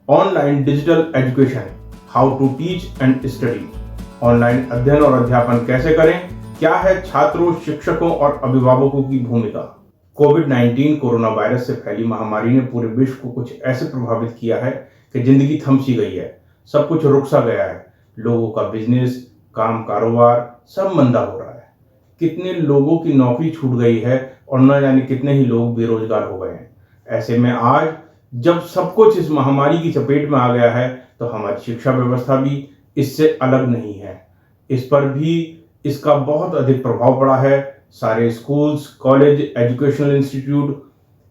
Online digital education, how to teach and study. Online अध्ययन और अध्यापन कैसे करें, क्या है छात्रों, शिक्षकों और अभिभावकों की भूमिका। कोविड-19 कोरोना वायरस से फैली महामारी ने पूरे विश्व को कुछ ऐसे प्रभावित किया है कि जिंदगी थम सी गई है। सब कुछ रुक सा गया है। लोगों का बिजनेस, काम, कारोबार सब मंदा हो रहा है। कितने लोगों की नौकरी छूट गई है और न जाने कितने ही लोग बेरोजगार हो गए हैं। ऐसे में आज जब सब कुछ इस महामारी की चपेट में आ गया है तो हमारी शिक्षा व्यवस्था भी इससे अलग नहीं है। इस पर भी इसका बहुत अधिक प्रभाव पड़ा है। सारे schools, college, educational institute,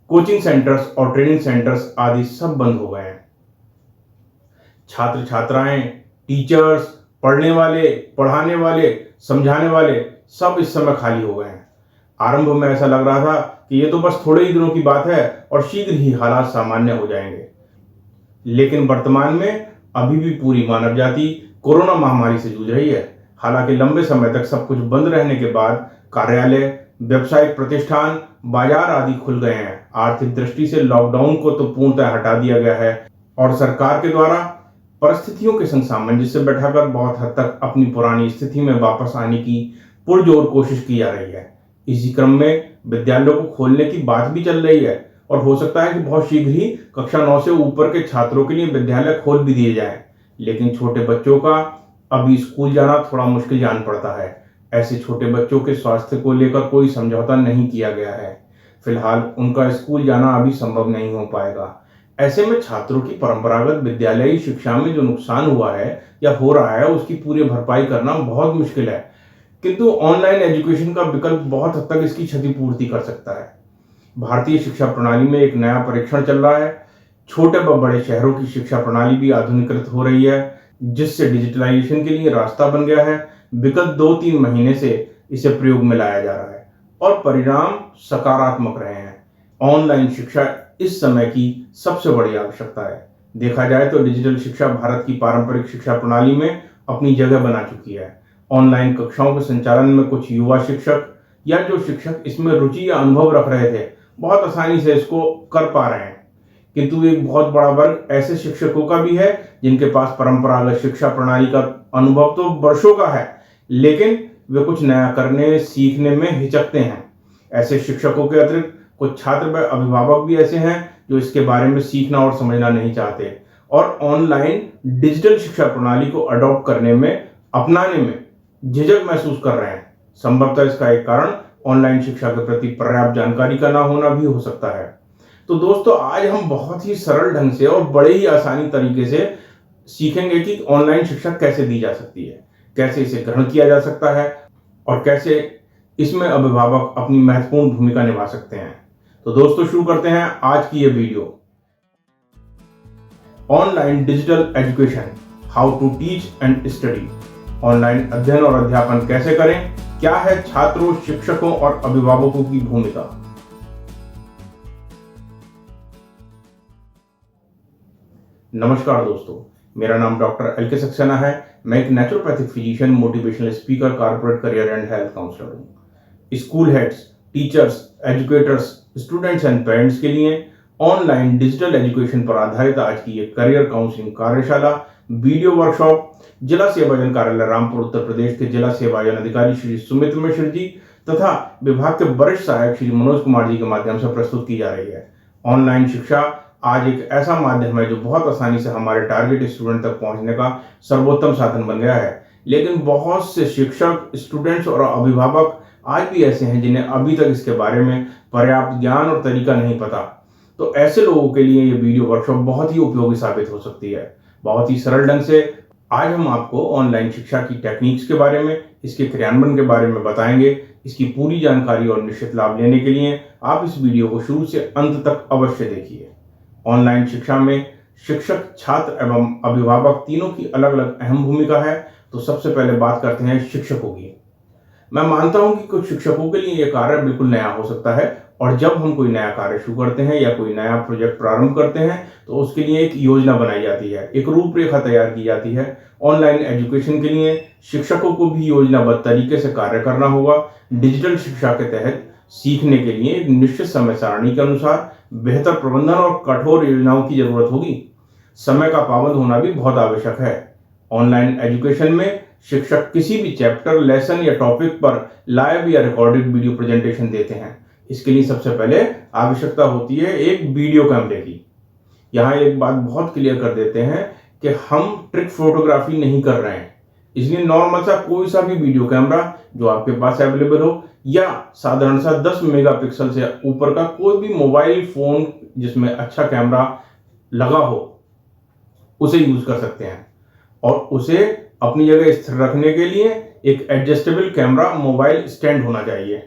coaching centres और ट्रेनिंग सेंटर्स आदि सब बंद हो गए हैं। छात्र छात्राएं, टीचर्स, पढ़ने वाले, पढ़ाने वाले, समझाने वाले सब इस समय खाली हो गए हैं। आरंभ में ऐसा लग रहा था कि ये तो बस थोड़े ही दिनों की बात है और शीघ्र ही हालात सामान्य हो जाएंगे। लेकिन वर्तमान में अभी भी पूरी मानव जाति कोरोना महामारी से जूझ रही है। हालांकि लंबे समय तक सब कुछ बंद रहने के बाद कार्यालय, व्यावसायिक प्रतिष्ठान, बाजार आदि खुल गए हैं। आर्थिक दृष्टि से लॉकडाउन को तो पूर्णतः हटा दिया गया है और सरकार के द्वारा परिस्थितियों के संग सामंजस्य बैठाकर बहुत हद तक अपनी पुरानी स्थिति में वापस आने की पुरजोर कोशिश की जा रही है। इसी क्रम में विद्यालयों को खोलने की बात भी चल रही है और हो सकता है कि बहुत शीघ्र ही कक्षा 9 से ऊपर के छात्रों के लिए विद्यालय खोल भी दिए जाएं। लेकिन छोटे बच्चों का अभी स्कूल जाना थोड़ा मुश्किल जान पड़ता है। ऐसे छोटे बच्चों के स्वास्थ्य को लेकर कोई समझौता नहीं किया गया है। फिलहाल उनका स्कूल जाना अभी संभव नहीं हो पाएगा। ऐसे में छात्रों की परंपरागत विद्यालयी शिक्षा में जो नुकसान हुआ है या हो रहा है उसकी पूरी भरपाई करना बहुत मुश्किल है, किंतु ऑनलाइन एजुकेशन का विकल्प बहुत हद तक इसकी क्षतिपूर्ति कर सकता है। भारतीय शिक्षा प्रणाली में एक नया परीक्षण चल रहा है। छोटे व बड़े शहरों की शिक्षा प्रणाली भी आधुनिकृत हो रही है, जिससे डिजिटलाइजेशन के लिए रास्ता बन गया है। विगत 2-3 महीने से इसे प्रयोग में लाया जा रहा है और परिणाम सकारात्मक रहे हैं। ऑनलाइन शिक्षा इस समय की सबसे बड़ी आवश्यकता है। देखा जाए तो डिजिटल शिक्षा भारत की पारंपरिक शिक्षा प्रणाली में अपनी जगह बना चुकी है। ऑनलाइन कक्षाओं के संचालन में कुछ युवा शिक्षक या जो शिक्षक इसमें रुचि या अनुभव रख रहे थे बहुत आसानी से इसको कर पा रहे हैं, किंतु एक बहुत बड़ा वर्ग ऐसे शिक्षकों का भी है जिनके पास परंपरागत शिक्षा प्रणाली का अनुभव तो वर्षों का है, लेकिन वे कुछ नया करने, सीखने में हिचकते हैं। ऐसे शिक्षकों के अतिरिक्त कुछ छात्र व अभिभावक भी ऐसे हैं जो इसके बारे में सीखना और समझना नहीं चाहते और ऑनलाइन डिजिटल शिक्षा प्रणाली को अडॉप्ट करने में, अपनाने में झिझक महसूस कर रहे हैं। संभवतः इसका एक कारण ऑनलाइन शिक्षा के प्रति पर्याप्त जानकारी का ना होना भी हो सकता है। तो दोस्तों, आज हम बहुत ही सरल ढंग से और बड़े ही आसानी तरीके से सीखेंगे कि ऑनलाइन शिक्षा कैसे दी जा सकती है, कैसे इसे ग्रहण किया जा सकता है और कैसे इसमें अभिभावक अपनी महत्वपूर्ण भूमिका निभा सकते हैं। तो दोस्तों, शुरू करते हैं आज की ये video. Online digital education, how to teach and study. Online अध्ययन और अध्यापन कैसे करें, क्या है छात्रों, शिक्षकों और अभिभावकों की भूमिका। नमस्कार दोस्तों, मेरा नाम डॉक्टर एल के सक्सेना है। मैं एक naturopathic physician, motivational speaker, corporate career and health counsellor हूँ। School heads, teachers, educators, students and parents के लिए ऑनलाइन डिजिटल एजुकेशन पर आधारित आज की ये करियर काउंसलिंग कार्यशाला वीडियो वर्कशॉप जिला सेवायोजन कार्यालय रामपुर, उत्तर प्रदेश के जिला सेवायोजन अधिकारी श्री सुमित मिश्र जी तथा विभाग के वरिष्ठ सहायक श्री मनोज कुमार जी के माध्यम से प्रस्तुत की जा रही है। ऑनलाइन शिक्षा आज एक ऐसा माध्यम है जो बहुत आसानी से हमारे टारगेट स्टूडेंट तक पहुंचने का सर्वोत्तम साधन बन गया है, लेकिन बहुत से शिक्षक, स्टूडेंट्स और अभिभावक आज भी ऐसे हैं जिन्हें अभी तक इसके बारे में पर्याप्त ज्ञान और तरीका नहीं पता। तो ऐसे लोगों के लिए ये वीडियो वर्कशॉप बहुत ही उपयोगी साबित हो सकती है। बहुत ही सरल ढंग से आज हम आपको ऑनलाइन शिक्षा की टेक्निक्स के बारे में, इसके क्रियान्वयन के बारे में बताएंगे। इसकी पूरी जानकारी और निश्चित लाभ लेने के लिए आप इस वीडियो को शुरू से अंत तक अवश्य देखिए। ऑनलाइन शिक्षा में शिक्षक, छात्र एवं अभिभावक तीनों की अलग अलग अहम भूमिका है। तो सबसे पहले बात करते हैं शिक्षकों की। मैं मानता हूं कि कुछ शिक्षकों के लिए यह कार्य बिल्कुल नया हो सकता है और जब हम कोई नया कार्य शुरू करते हैं या कोई नया प्रोजेक्ट प्रारंभ करते हैं तो उसके लिए एक योजना बनाई जाती है, एक रूपरेखा तैयार की जाती है। ऑनलाइन एजुकेशन के लिए शिक्षकों को भी योजनाबद्ध तरीके से कार्य करना होगा। डिजिटल शिक्षा के तहत सीखने के लिए एक निश्चित समय सारणी के अनुसार बेहतर प्रबंधन और कठोर योजनाओं की जरूरत होगी। समय का पाबंद होना भी बहुत आवश्यक है। ऑनलाइन एजुकेशन में शिक्षक किसी भी चैप्टर, लेसन या टॉपिक पर लाइव या रिकॉर्डेड वीडियो प्रेजेंटेशन देते हैं। इसके लिए सबसे पहले आवश्यकता होती है एक वीडियो कैमरे की। यहाँ एक बात बहुत क्लियर कर देते हैं कि हम ट्रिक फोटोग्राफी नहीं कर रहे हैं, इसलिए नॉर्मल सा कोई सा भी वीडियो कैमरा जो आपके पास अवेलेबल हो या साधारण सा 10 मेगापिक्सल से ऊपर का कोई भी मोबाइल फोन जिसमें अच्छा कैमरा लगा हो उसे यूज कर सकते हैं। और उसे अपनी जगह स्थिर रखने के लिए एक एडजस्टेबल कैमरा मोबाइल स्टैंड होना चाहिए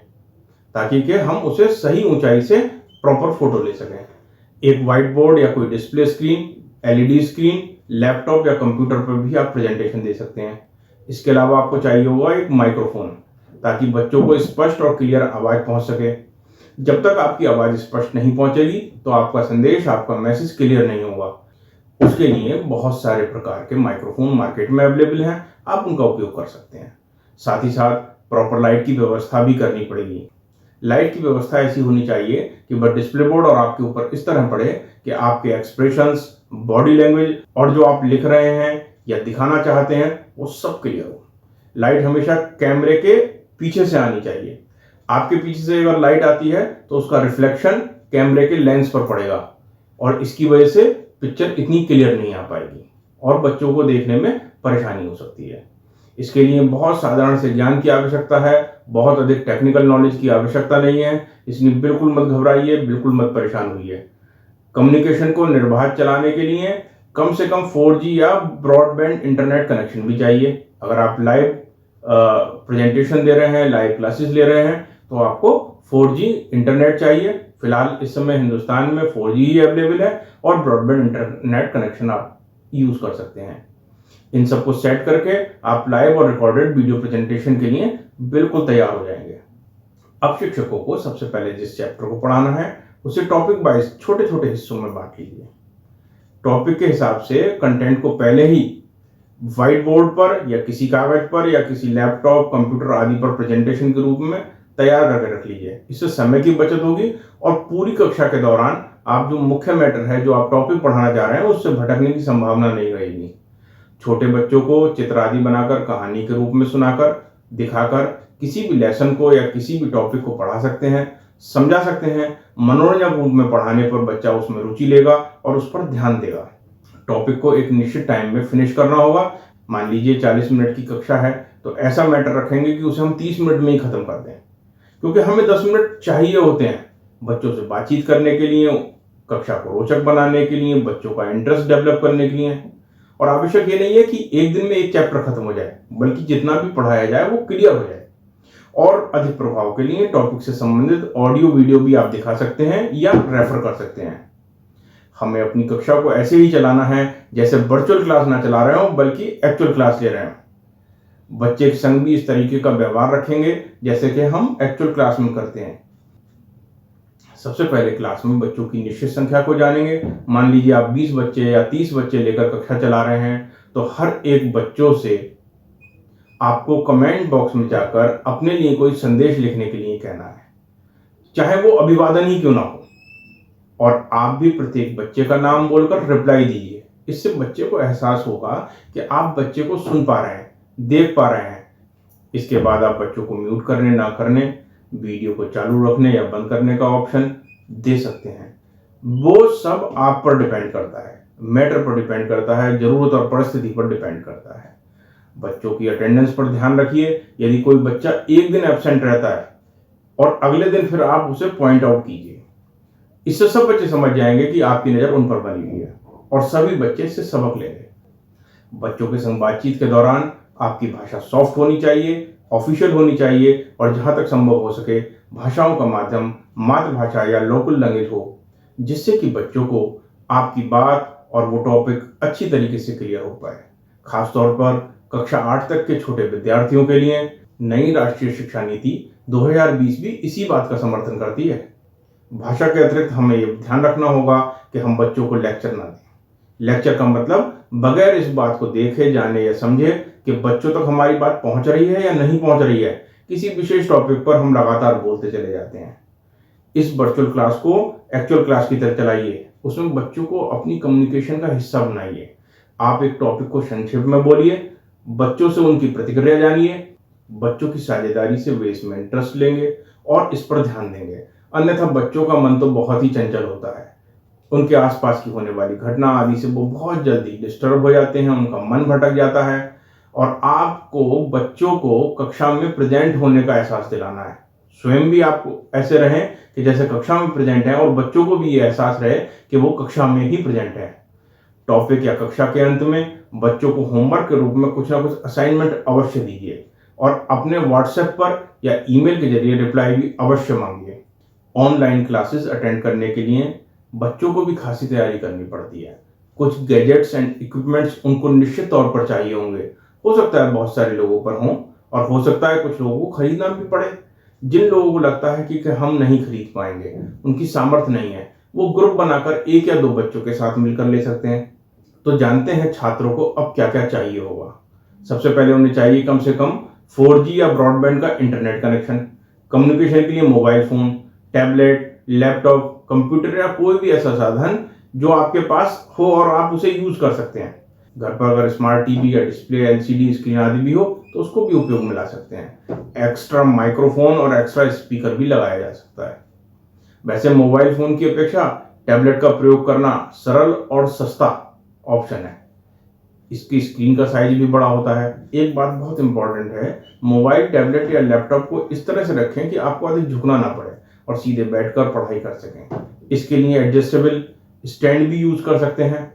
ताकि कि हम उसे सही ऊंचाई से प्रॉपर फोटो ले सकें। एक व्हाइट बोर्ड या कोई display screen, LED screen, laptop या कंप्यूटर पर भी आप प्रेजेंटेशन दे सकते हैं। इसके अलावा आपको चाहिए होगा एक माइक्रोफोन ताकि बच्चों को स्पष्ट और क्लियर आवाज पहुंच सके। जब तक आपकी आवाज स्पष्ट नहीं पहुंचेगी तो आपका संदेश, आपका मैसेज क्लियर नहीं होगा। उसके लिए बहुत सारे प्रकार के माइक्रोफोन मार्केट में अवेलेबल हैं, आप उनका उपयोग कर सकते हैं। साथ ही साथ प्रॉपर लाइट की व्यवस्था भी करनी पड़ेगी। लाइट की व्यवस्था ऐसी होनी चाहिए कि वह डिस्प्ले बोर्ड और आपके ऊपर इस तरह पड़े कि आपके एक्सप्रेशंस, बॉडी लैंग्वेज और जो आप लिख रहे हैं या दिखाना चाहते हैं वो सब क्लियर हो। लाइट हमेशा कैमरे के पीछे से आनी चाहिए। आपके पीछे से अगर लाइट आती है तो उसका रिफ्लेक्शन कैमरे के लेंस पर पड़ेगा और इसकी वजह से पिक्चर इतनी क्लियर नहीं आ पाएगी और बच्चों को देखने में परेशानी हो सकती है। इसके लिए बहुत साधारण से ज्ञान की आवश्यकता है, बहुत अधिक टेक्निकल नॉलेज की आवश्यकता नहीं है, इसलिए बिल्कुल मत घबराइए, बिल्कुल मत परेशान होइए। कम्युनिकेशन को निर्बाध चलाने के लिए कम से कम 4G या ब्रॉडबैंड इंटरनेट कनेक्शन भी चाहिए। अगर आप लाइव प्रेजेंटेशन दे रहे हैं, लाइव क्लासेस ले रहे हैं तो आपको 4G इंटरनेट चाहिए। फिलहाल इस समय हिंदुस्तान में 4G ही अवेलेबल है और ब्रॉडबैंड इंटरनेट कनेक्शन आप यूज कर सकते हैं। इन सबको सेट करके आप लाइव और रिकॉर्डेड वीडियो प्रेजेंटेशन के लिए बिल्कुल तैयार हो जाएंगे। अब शिक्षकों को सबसे पहले जिस चैप्टर को पढ़ाना है उसे टॉपिक वाइज छोटे छोटे हिस्सों में बांट लीजिए। टॉपिक के हिसाब से कंटेंट को पहले ही व्हाइट बोर्ड पर या किसी कागज पर या किसी लैपटॉप, कंप्यूटर आदि पर प्रेजेंटेशन के रूप में तैयार करके रख लीजिए। इससे समय की बचत होगी और पूरी कक्षा के दौरान आप जो मुख्य मैटर है, जो आप टॉपिक पढ़ाना चाह रहे हैं, उससे भटकने की संभावना नहीं रहेगी। छोटे बच्चों को चित्र आदि बनाकर, कहानी के रूप में सुनाकर, दिखाकर किसी भी लेसन को या किसी भी टॉपिक को पढ़ा सकते हैं, समझा सकते हैं। मनोरंजक रूप में पढ़ाने पर बच्चा उसमें रुचि लेगा और उस पर ध्यान देगा। टॉपिक को एक निश्चित टाइम में फिनिश करना होगा। मान लीजिए 40 मिनट की कक्षा है तो ऐसा मैटर रखेंगे कि उसे हम 30 मिनट में ही खत्म कर दें, क्योंकि हमें 10 मिनट चाहिए होते हैं बच्चों से बातचीत करने के लिए, कक्षा को रोचक बनाने के लिए, बच्चों का इंटरेस्ट डेवलप करने के लिए। और आवश्यक ये नहीं है कि एक दिन में एक चैप्टर खत्म हो जाए, बल्कि जितना भी पढ़ाया जाए वो क्लियर हो जाए। और अधिक प्रभाव के लिए टॉपिक से संबंधित ऑडियो वीडियो भी आप दिखा सकते हैं या रेफर कर सकते हैं। हमें अपनी कक्षा को ऐसे ही चलाना है जैसे वर्चुअल क्लास ना चला रहे हो बल्कि एक्चुअल क्लास ले रहे हो। बच्चे के संग भी इस तरीके का व्यवहार रखेंगे जैसे कि हम एक्चुअल क्लास में करते हैं। सबसे पहले क्लास में बच्चों की निश्चित संख्या को जानेंगे। मान लीजिए आप 20 बच्चे या 30 बच्चे लेकर कक्षा चला रहे हैं तो हर एक बच्चों से आपको कमेंट बॉक्स में जाकर अपने लिए कोई संदेश लिखने के लिए कहना है, चाहे वो अभिवादन ही क्यों ना हो। और आप भी प्रत्येक बच्चे का नाम बोलकर रिप्लाई दीजिए। इससे बच्चे को एहसास होगा कि आप बच्चे को सुन पा रहे हैं, देख पा रहे हैं। इसके बाद आप बच्चों को म्यूट करने ना करने, वीडियो को चालू रखने या बंद करने का ऑप्शन दे सकते हैं। वो सब आप पर डिपेंड करता है, मैटर पर डिपेंड करता है, जरूरत और परिस्थिति पर डिपेंड करता है। बच्चों की अटेंडेंस पर ध्यान रखिए। यदि कोई बच्चा एक दिन एब्सेंट रहता है और अगले दिन फिर आप उसे पॉइंट आउट कीजिए। इससे सब बच्चे समझ जाएंगे कि आपकी नज़र उन पर बनी हुई है और सभी बच्चे इससे सबक लेंगे। बच्चों के संग बातचीत के दौरान आपकी भाषा सॉफ्ट होनी चाहिए, ऑफिशियल होनी चाहिए और जहां तक संभव हो सके भाषाओं का माध्यम मातृभाषा या लोकल लैंग्वेज हो, जिससे कि बच्चों को आपकी बात और वो टॉपिक अच्छी तरीके से क्लियर हो पाए। खासतौर पर कक्षा 8 तक के छोटे विद्यार्थियों के लिए नई राष्ट्रीय शिक्षा नीति 2020 भी इसी बात का समर्थन करती है। भाषा के अतिरिक्त हमें ये ध्यान रखना होगा कि हम बच्चों को लेक्चर ना दें। लेक्चर का मतलब बगैर इस बात को देखे, जाने या समझे कि बच्चों तक हमारी बात पहुंच रही है या नहीं पहुंच रही है, किसी विशेष टॉपिक पर हम लगातार बोलते चले जाते हैं। इस वर्चुअल क्लास को एक्चुअल क्लास की तरह चलाइए। उसमें बच्चों को अपनी कम्युनिकेशन का हिस्सा बनाइए। आप एक टॉपिक को संक्षेप में बोलिए, बच्चों से उनकी प्रतिक्रिया जानिए, बच्चों की साझेदारी से वे इसमें इंटरेस्ट लेंगे और इस पर ध्यान देंगे। अन्यथा बच्चों का मन तो बहुत ही चंचल होता है, उनके आसपास की होने वाली घटना आदि से वो बहुत जल्दी डिस्टर्ब हो जाते हैं, उनका मन भटक जाता है। और आपको बच्चों को कक्षा में प्रेजेंट होने का एहसास दिलाना है। स्वयं भी आपको ऐसे रहें कि जैसे कक्षा में प्रेजेंट है और बच्चों को भी ये एहसास रहे कि वो कक्षा में ही प्रेजेंट है। टॉपिक या कक्षा के अंत में बच्चों को होमवर्क के रूप में कुछ ना कुछ असाइनमेंट अवश्य दीजिए और अपने व्हाट्सएप पर या ईमेल के जरिए रिप्लाई भी अवश्य मांगिए। ऑनलाइन क्लासेस अटेंड करने के लिए बच्चों को भी खासी तैयारी करनी पड़ती है। कुछ गैजेट्स एंड इक्विपमेंट्स उनको निश्चित तौर पर चाहिए होंगे। हो सकता है बहुत सारे लोगों पर हों और हो सकता है कुछ लोगों को खरीदना भी पड़े। जिन लोगों को लगता है कि हम नहीं खरीद पाएंगे, उनकी सामर्थ्य नहीं है, वो ग्रुप बनाकर 1 या 2 बच्चों के साथ मिलकर ले सकते हैं। तो जानते हैं छात्रों को अब क्या क्या चाहिए होगा। सबसे पहले उन्हें चाहिए कम से कम 4G या ब्रॉडबैंड का इंटरनेट कनेक्शन, कम्युनिकेशन के लिए mobile phone, tablet, laptop, computer या कोई भी ऐसा साधन जो आपके पास हो और आप उसे यूज कर सकते हैं। घर पर अगर स्मार्ट टीवी या डिस्प्ले, LCD स्क्रीन आदि भी हो तो उसको भी उपयोग में ला सकते हैं। एक्स्ट्रा माइक्रोफोन और एक्स्ट्रा स्पीकर भी लगाया जा सकता है। वैसे मोबाइल फोन की अपेक्षा टैबलेट का प्रयोग करना सरल और सस्ता ऑप्शन है। इसकी स्क्रीन का साइज भी बड़ा होता है। एक बात बहुत इंपॉर्टेंट है, मोबाइल, टैबलेट या लैपटॉप को इस तरह से रखें कि आपको अधिक झुकना ना पड़े और सीधे बैठकर पढ़ाई कर सकें। इसके लिए एडजस्टेबल स्टैंड भी यूज कर सकते हैं।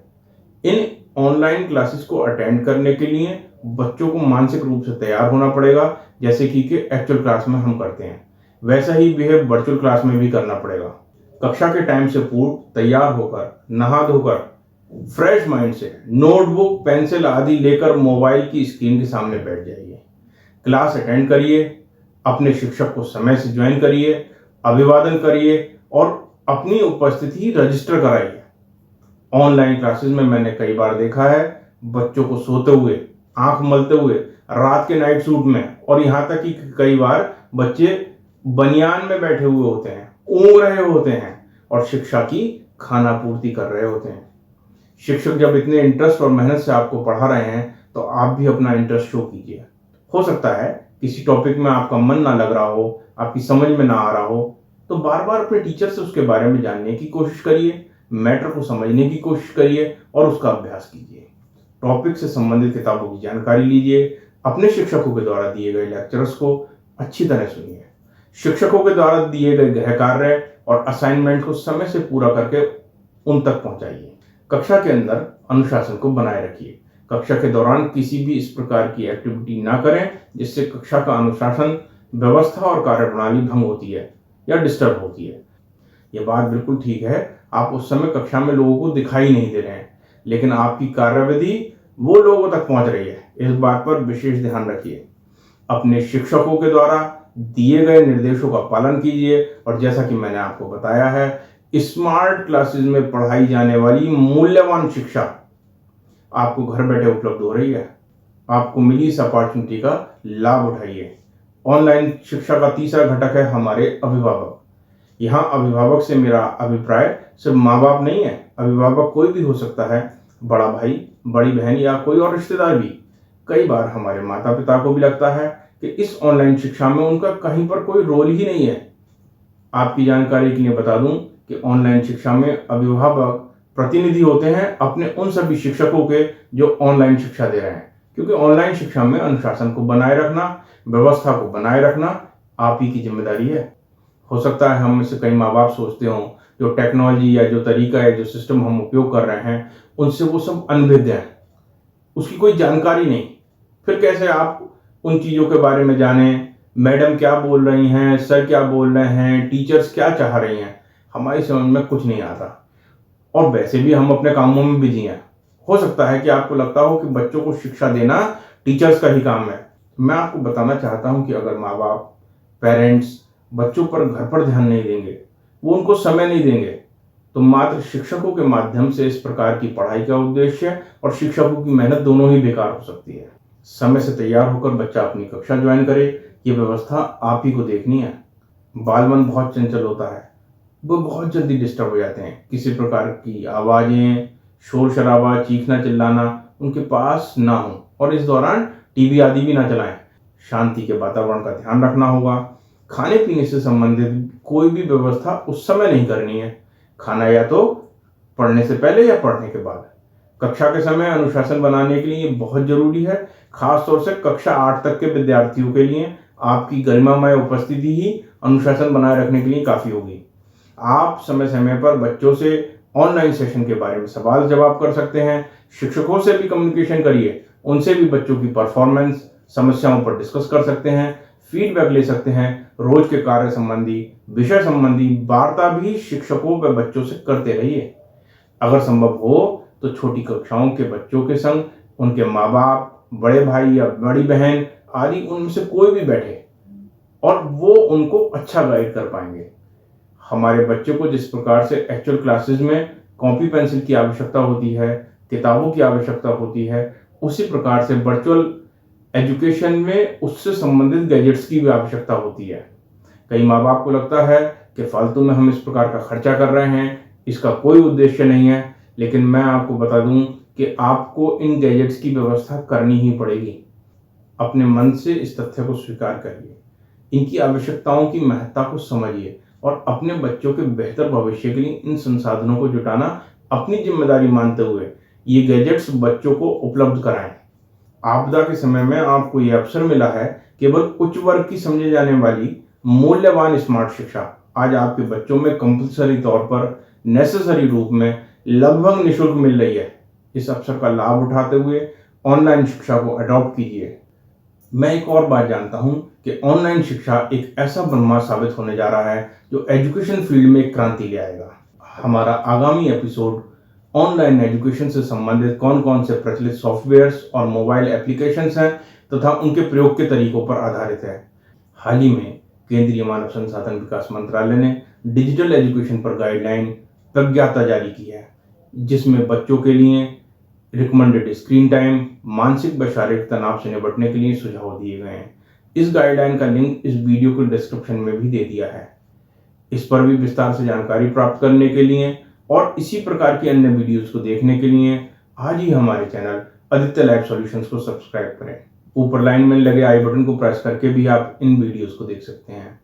इन ऑनलाइन क्लासेस को अटेंड करने के लिए बच्चों को मानसिक रूप से तैयार होना पड़ेगा, जैसे कि एक्चुअल क्लास में हम करते हैं वैसा ही बिहेव वर्चुअल क्लास में भी करना पड़ेगा। कक्षा के टाइम से पूर्व तैयार होकर, नहा धोकर, फ्रेश माइंड से नोटबुक, पेंसिल आदि लेकर मोबाइल की स्क्रीन के सामने बैठ जाइए। क्लास अटेंड करिए, अपने शिक्षक को समय से ज्वाइन करिए, अभिवादन करिए और अपनी उपस्थिति रजिस्टर कराइए। ऑनलाइन क्लासेस में मैंने कई बार देखा है बच्चों को सोते हुए, आंख मलते हुए, रात के नाइट सूट में, और यहाँ तक कि कई बार बच्चे बनियान में बैठे हुए होते हैं, ऊँग रहे होते हैं और शिक्षा की खाना पूर्ति कर रहे होते हैं। शिक्षक जब इतने इंटरेस्ट और मेहनत से आपको पढ़ा रहे हैं तो आप भी अपना इंटरेस्ट शो कीजिए। हो सकता है किसी टॉपिक में आपका मन ना लग रहा हो, आपकी समझ में ना आ रहा हो, तो बार बार अपने टीचर से उसके बारे में जानने की कोशिश करिए, मैटर को समझने की कोशिश करिए और उसका अभ्यास कीजिए। टॉपिक से संबंधित किताबों की जानकारी लीजिए। अपने शिक्षकों के द्वारा दिए गए लेक्चर्स को अच्छी तरह सुनिए। शिक्षकों के द्वारा दिए गए गृह कार्य और असाइनमेंट को समय से पूरा करके उन तक पहुंचाइए। कक्षा के अंदर अनुशासन को बनाए रखिए। कक्षा के दौरान किसी भी इस प्रकार की एक्टिविटी ना करें जिससे कक्षा का अनुशासन, व्यवस्था और कार्यप्रणाली भंग होती है या डिस्टर्ब होती है। यह बात बिल्कुल ठीक है, आप उस समय कक्षा में लोगों को दिखाई नहीं दे रहे हैं, लेकिन आपकी कार्यविधि वो लोगों तक पहुंच रही है। इस बात पर विशेष ध्यान रखिए। अपने शिक्षकों के द्वारा दिए गए निर्देशों का पालन कीजिए और जैसा कि मैंने आपको बताया है, स्मार्ट क्लासेस में पढ़ाई जाने वाली मूल्यवान शिक्षा आपको घर बैठे उपलब्ध हो रही है। आपको मिली इस अपॉर्चुनिटी का लाभ उठाइए। ऑनलाइन शिक्षा का तीसरा घटक है हमारे अभिभावक। यहाँ अभिभावक से मेरा अभिप्राय सिर्फ माँ बाप नहीं है। अभिभावक कोई भी हो सकता है, बड़ा भाई, बड़ी बहन या कोई और रिश्तेदार भी। कई बार हमारे माता पिता को भी लगता है कि इस ऑनलाइन शिक्षा में उनका कहीं पर कोई रोल ही नहीं है। आपकी जानकारी के लिए बता दूं कि ऑनलाइन शिक्षा में अभिभावक प्रतिनिधि होते हैं अपने उन सभी शिक्षकों के जो ऑनलाइन शिक्षा दे रहे हैं, क्योंकि ऑनलाइन शिक्षा में अनुशासन को बनाए रखना, व्यवस्था को बनाए रखना आप ही की जिम्मेदारी है। हो सकता है हम में से कई माँ बाप सोचते हों जो टेक्नोलॉजी या जो तरीका है, जो सिस्टम हम उपयोग कर रहे हैं, उनसे वो सब अनभिज्ञ है, उसकी कोई जानकारी नहीं। फिर कैसे आप उन चीज़ों के बारे में जानें, मैडम क्या बोल रही हैं, सर क्या बोल रहे हैं, टीचर्स क्या चाह रही हैं, हमारी समझ में कुछ नहीं आता। और वैसे भी हम अपने कामों में बिजी हैं। हो सकता है कि आपको लगता हो कि बच्चों को शिक्षा देना टीचर्स का ही काम है। मैं आपको बताना चाहता हूं कि अगर माँ बाप, पेरेंट्स बच्चों पर घर पर ध्यान नहीं देंगे, वो उनको समय नहीं देंगे, तो मात्र शिक्षकों के माध्यम से इस प्रकार की पढ़ाई का उद्देश्य और शिक्षकों की मेहनत दोनों ही बेकार हो सकती है। समय से तैयार होकर बच्चा अपनी कक्षा ज्वाइन करे, ये व्यवस्था आप ही को देखनी है। बाल मन बहुत चंचल होता है, वो बहुत जल्दी डिस्टर्ब हो जाते हैं। किसी प्रकार की आवाज़ें, शोर शराबा, चीखना चिल्लाना उनके पास ना हो और इस दौरान टीवी आदि भी ना चलाएं। शांति के वातावरण का ध्यान रखना होगा। खाने पीने से संबंधित कोई भी व्यवस्था उस समय नहीं करनी है। खाना या तो पढ़ने से पहले या पढ़ने के बाद। कक्षा के समय अनुशासन बनाने के लिए ये बहुत जरूरी है। खास तौर से कक्षा 8 तक के विद्यार्थियों के लिए आपकी गरिमामय उपस्थिति ही अनुशासन बनाए रखने के लिए काफी होगी। आप समय समय पर बच्चों से ऑनलाइन सेशन के बारे में सवाल जवाब कर सकते हैं। शिक्षकों से भी कम्युनिकेशन करिए, उनसे भी बच्चों की परफॉर्मेंस, समस्याओं पर डिस्कस कर सकते हैं, फीडबैक ले सकते हैं। रोज के कार्य संबंधी, विषय संबंधी वार्ता भी शिक्षकों व बच्चों से करते रहिए। अगर संभव हो तो छोटी कक्षाओं के बच्चों के संग उनके माँ बाप, बड़े भाई या बड़ी बहन आदि उनमें से कोई भी बैठे और वो उनको अच्छा गाइड कर पाएंगे। हमारे बच्चों को जिस प्रकार से एक्चुअल क्लासेस में कॉपी पेंसिल की आवश्यकता होती है, किताबों की आवश्यकता होती है, उसी प्रकार से वर्चुअल एजुकेशन में उससे संबंधित गैजेट्स की भी आवश्यकता होती है। कई माँ बाप को लगता है कि फालतू में हम इस प्रकार का खर्चा कर रहे हैं, इसका कोई उद्देश्य नहीं है, लेकिन मैं आपको बता दूं कि आपको इन गैजेट्स की व्यवस्था करनी ही पड़ेगी। अपने मन से इस तथ्य को स्वीकार करिए, इनकी आवश्यकताओं की महत्ता को समझिए और अपने बच्चों के बेहतर भविष्य के लिए इन संसाधनों को जुटाना अपनी जिम्मेदारी मानते हुए ये गैजेट्स बच्चों को उपलब्ध कराएं। आपदा के समय में आपको यह अवसर मिला है केवल उच्च वर्ग की समझी जाने वाली मूल्यवान स्मार्ट शिक्षा आज आपके बच्चों में कंपल्सरी तौर पर नेसेसरी रूप में लगभग निःशुल्क मिल रही है। इस अवसर का लाभ उठाते हुए ऑनलाइन शिक्षा को अडॉप्ट कीजिए। मैं एक और बात जानता हूं कि ऑनलाइन शिक्षा एक ऐसा ब्रह्मास्त्र साबित होने जा रहा है जो एजुकेशन फील्ड में एक क्रांति ले आएगा। हमारा आगामी एपिसोड ऑनलाइन एजुकेशन से संबंधित कौन कौन से प्रचलित सॉफ्टवेयर्स और मोबाइल एप्लीकेशंस हैं तथा उनके प्रयोग के तरीकों पर आधारित है। हाल ही में केंद्रीय मानव संसाधन विकास मंत्रालय ने डिजिटल एजुकेशन पर गाइडलाइन प्रज्ञाता जारी की है, जिसमें बच्चों के लिए रिकमेंडेड स्क्रीन टाइम, मानसिक व शारीरिक तनाव से निपटने के लिए सुझाव दिए गए हैं। इस गाइडलाइन का लिंक इस वीडियो के डिस्क्रिप्शन में भी दे दिया है। इस पर भी विस्तार से जानकारी प्राप्त करने के लिए और इसी प्रकार की अन्य वीडियोस को देखने के लिए आज ही हमारे चैनल आदित्य लैब सॉल्यूशंस को सब्सक्राइब करें। ऊपर लाइन में लगे आई बटन को प्रेस करके भी आप इन वीडियोस को देख सकते हैं।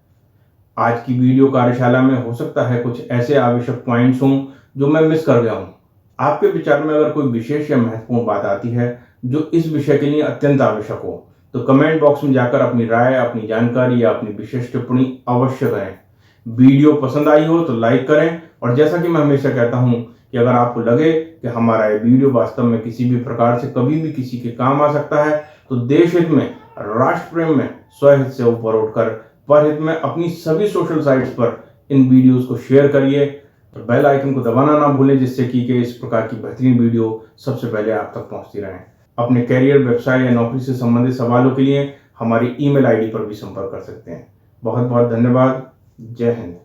आज की वीडियो कार्यशाला में हो सकता है कुछ ऐसे आवश्यक पॉइंट्स हों जो मैं मिस कर गया हूं। आपके विचार में अगर कोई विशेष या महत्वपूर्ण बात आती है जो इस विषय के लिए अत्यंत आवश्यक हो तो कमेंट बॉक्स में जाकर अपनी राय, अपनी जानकारी या अपनी विशेष टिप्पणी अवश्य करें। वीडियो पसंद आई हो तो लाइक करें और जैसा कि मैं हमेशा कहता हूं कि अगर आपको लगे कि हमारा ये वीडियो वास्तव में किसी भी प्रकार से कभी भी किसी के काम आ सकता है तो देश हित में, राष्ट्र प्रेम में, स्वहित से ऊपर उठकर परहित में अपनी सभी सोशल साइट्स पर इन वीडियोस को शेयर करिए। बेल आइकन को दबाना ना भूलें जिससे कि इस प्रकार की बेहतरीन वीडियो सबसे पहले आप तक पहुंचती रहें। अपने कैरियर, व्यवसाय या नौकरी से संबंधित सवालों के लिए हमारी ईमेल आईडी पर भी संपर्क कर सकते हैं। बहुत बहुत धन्यवाद। जय हिंद।